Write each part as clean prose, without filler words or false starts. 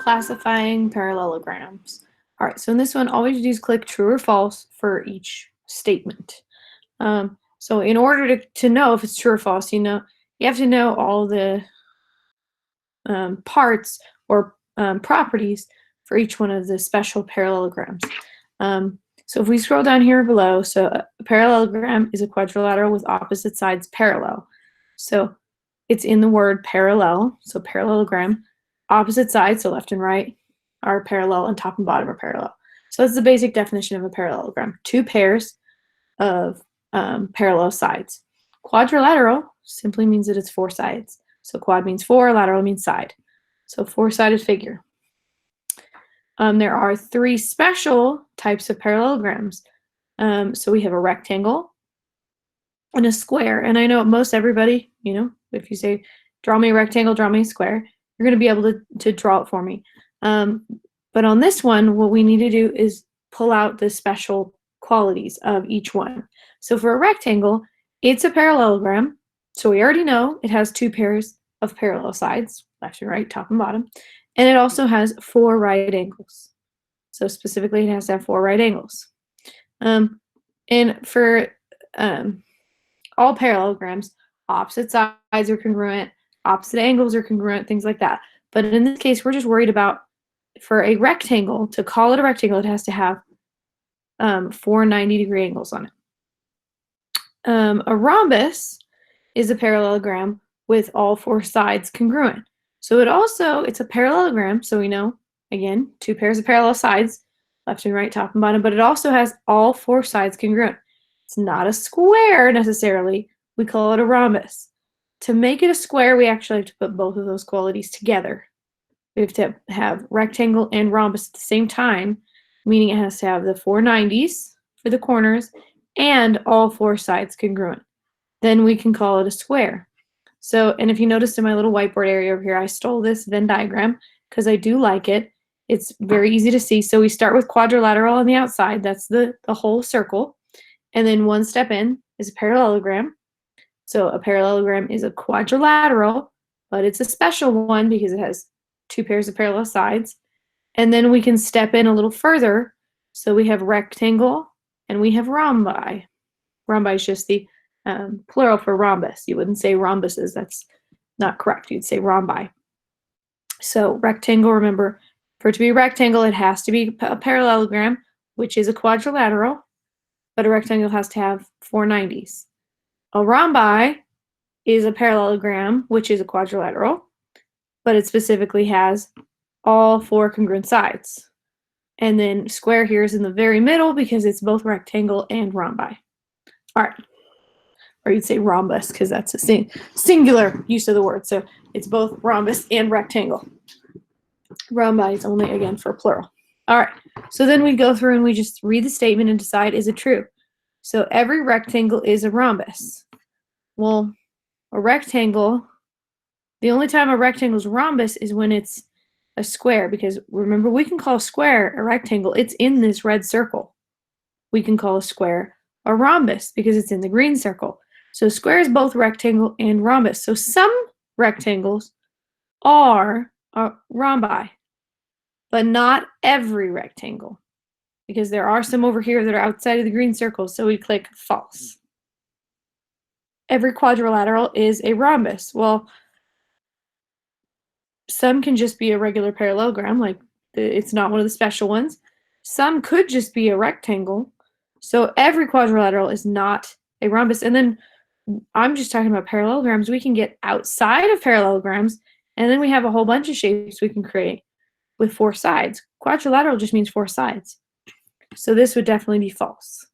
classifying parallelograms. All right, so in this one, all we have to do is click true or false for each statement. So in order to know if it's true or false, you have to know all the parts or properties for each one of the special parallelograms. So if we scroll down here below, so a parallelogram is a quadrilateral with opposite sides parallel. So it's in the word parallel, so parallelogram. Opposite sides, so left and right, are parallel and top and bottom are parallel. So that's the basic definition of a parallelogram. Two pairs of parallel sides. Quadrilateral simply means that it's four sides. So quad means four, lateral means side. So four-sided figure. There are three special types of parallelograms. So we have a rectangle and a square. And I know most everybody, if you say, draw me a rectangle, draw me a square, you're going to be able to draw it for me. But on this one, what we need to do is pull out the special qualities of each one. So for a rectangle, it's a parallelogram. So we already know it has two pairs of parallel sides, left and right, top and bottom. And it also has four right angles. So specifically, it has to have four right angles. And for all parallelograms, opposite sides are congruent, opposite angles are congruent, things like that. But in this case, we're just worried about, for a rectangle, to call it a rectangle, it has to have four 90-degree angles on it. A rhombus is a parallelogram with all four sides congruent. So it's a parallelogram, so we know, again, two pairs of parallel sides, left and right, top and bottom, but it also has all four sides congruent. It's not a square necessarily. We call it a rhombus. To make it a square, we actually have to put both of those qualities together. We have to have rectangle and rhombus at the same time, meaning it has to have the four 90s for the corners and all four sides congruent. Then we can call it a square. So, and if you noticed in my little whiteboard area over here, I stole this Venn diagram because I do like it. It's very easy to see. So we start with quadrilateral on the outside. That's the whole circle. And then one step in is a parallelogram. So a parallelogram is a quadrilateral, but it's a special one because it has two pairs of parallel sides. And then we can step in a little further. So we have rectangle and we have rhombi. Rhombi is just the plural for rhombus. You wouldn't say rhombuses. That's not correct. You'd say rhombi. So rectangle, remember, for it to be a rectangle, it has to be a parallelogram, which is a quadrilateral, but a rectangle has to have four 90s. A rhombi is a parallelogram, which is a quadrilateral, but it specifically has all four congruent sides. And then square here is in the very middle because it's both rectangle and rhombi. All right. Or you'd say rhombus because that's a singular use of the word. So it's both rhombus and rectangle. Rhombi is only, again, for plural. All right. So then we go through and we just read the statement and decide, is it true? So every rectangle is a rhombus. Well, a rectangle, the only time a rectangle is a rhombus is when it's a square, because remember, we can call a square a rectangle. It's in this red circle. We can call a square a rhombus because it's in the green circle. So square is both rectangle and rhombus. So some rectangles are rhombi, but not every rectangle, because there are some over here that are outside of the green circle. So we click false. Every quadrilateral is a rhombus. Well, some can just be a regular parallelogram, like it's not one of the special ones. Some could just be a rectangle. So every quadrilateral is not a rhombus. And then I'm just talking about parallelograms. We can get outside of parallelograms, and then we have a whole bunch of shapes we can create with four sides. Quadrilateral just means four sides. So this would definitely be false.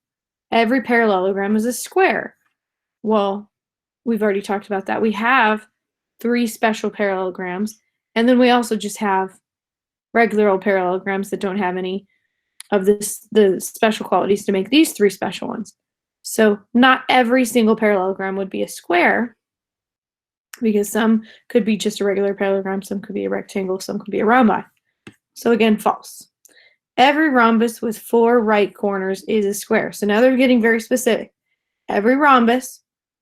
Every parallelogram is a square. Well, we've already talked about that. We have three special parallelograms, and then we also just have regular old parallelograms that don't have any of the special qualities to make these three special ones. So not every single parallelogram would be a square, because some could be just a regular parallelogram, some could be a rectangle, some could be a rhombi. So again, false. Every rhombus with four right corners is a square. So now they're getting very specific. Every rhombus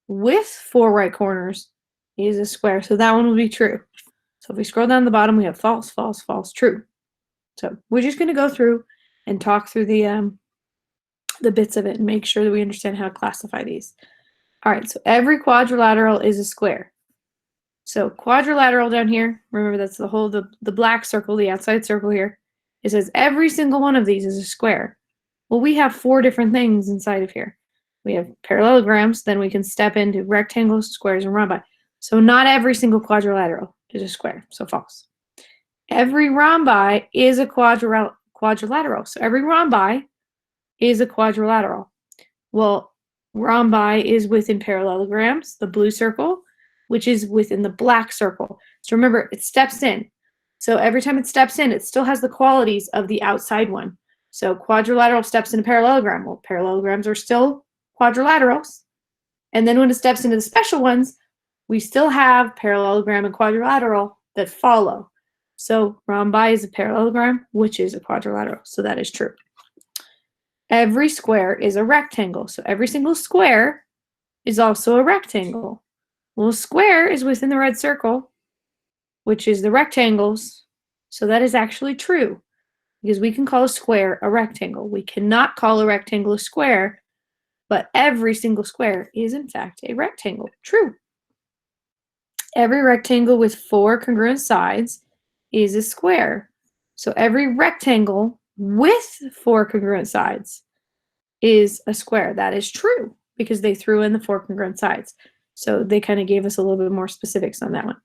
with four right corners is a square. So that one will be true. So if we scroll down to the bottom, we have false, false, false, true. So we're just going to go through and talk through the bits of it and make sure that we understand how to classify these. All right, so every quadrilateral is a square. So quadrilateral down here, remember that's the whole, the black circle, the outside circle here. It says every single one of these is a square. Well, we have 4 different things inside of here. We have parallelograms, then we can step into rectangles, squares, and rhombi. So not every single quadrilateral is a square, so false. Every rhombi is a quadrilateral. So every rhombi is a quadrilateral. Well, rhombi is within parallelograms, the blue circle, which is within the black circle. So remember, it steps in. So every time it steps in, it still has the qualities of the outside one. So quadrilateral steps into parallelogram. Well, parallelograms are still quadrilaterals. And then when it steps into the special ones, we still have parallelogram and quadrilateral that follow. So rhombi is a parallelogram, which is a quadrilateral. So that is true. Every square is a rectangle. So every single square is also a rectangle. Well, square is within the red circle, which is the rectangles. So that is actually true because we can call a square a rectangle. We cannot call a rectangle a square, but every single square is in fact a rectangle. True. Every rectangle with 4 congruent sides is a square. So every rectangle with 4 congruent sides is a square. That is true because they threw in the 4 congruent sides. So they kind of gave us a little bit more specifics on that one.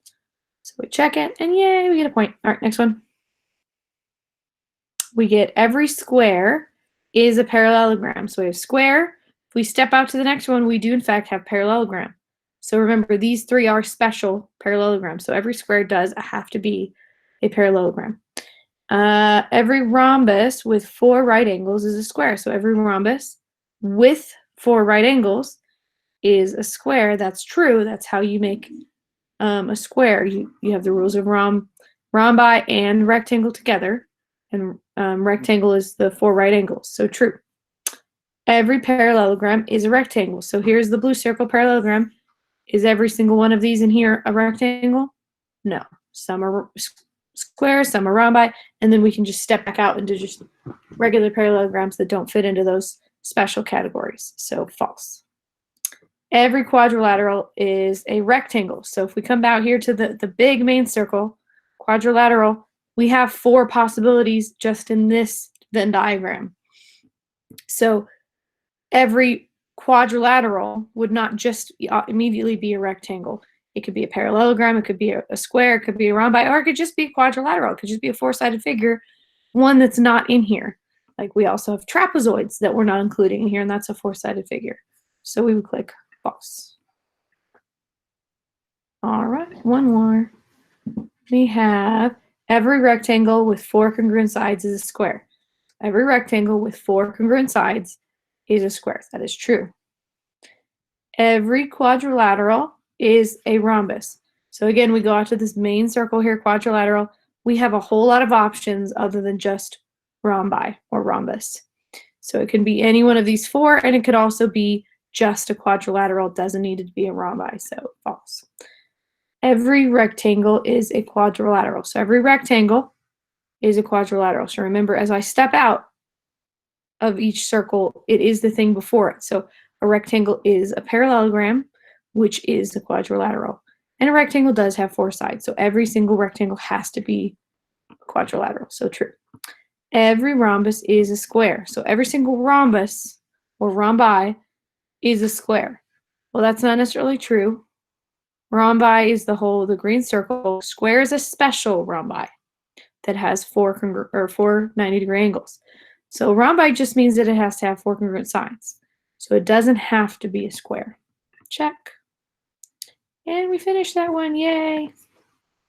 So we check it and yay, we get a point. All right, next one. We get every square is a parallelogram. So we have square. If we step out to the next one, we do in fact have parallelogram. So remember, these 3 are special parallelograms. So every square does have to be a parallelogram. Every rhombus with 4 right angles is a square. So every rhombus with 4 right angles is a square. That's true. That's how you make a square. You have the rules of rhombi and rectangle together. And rectangle is the 4 right angles. So true. Every parallelogram is a rectangle. So here's the blue circle parallelogram. Is every single one of these in here a rectangle? No. Some are squares, some are rhombi, and then we can just step back out into just regular parallelograms that don't fit into those special categories. So false. Every quadrilateral is a rectangle. So if we come out here to the big main circle, quadrilateral, we have 4 possibilities just in this Venn diagram. So every quadrilateral would not just immediately be a rectangle. It could be a parallelogram, it could be a square, it could be a rhombi, or it could just be a quadrilateral. It could just be a 4-sided figure, one that's not in here. Like we also have trapezoids that we're not including in here, and that's a 4-sided figure. So we would click false. All right, one more. We have every rectangle with 4 congruent sides is a square. Every rectangle with 4 congruent sides is a square. That is true. Every quadrilateral is a rhombus. So again, we go out to this main circle here, quadrilateral. We have a whole lot of options other than just rhombi or rhombus. So it can be any one of these 4, and it could also be just a quadrilateral. It doesn't need to be a rhombi, so false. Every rectangle is a quadrilateral. So every rectangle is a quadrilateral. So remember, as I step out of each circle, it is the thing before it. So a rectangle is a parallelogram, which is a quadrilateral. And a rectangle does have 4 sides. So every single rectangle has to be a quadrilateral. So true. Every rhombus is a square. So every single rhombus or rhombi is a square. Well, that's not necessarily true. Rhombi is the green circle. Square is a special rhombi that has 4 90-degree angles. So rhombi just means that it has to have 4 congruent sides. So it doesn't have to be a square. Check. And we finished that one. Yay.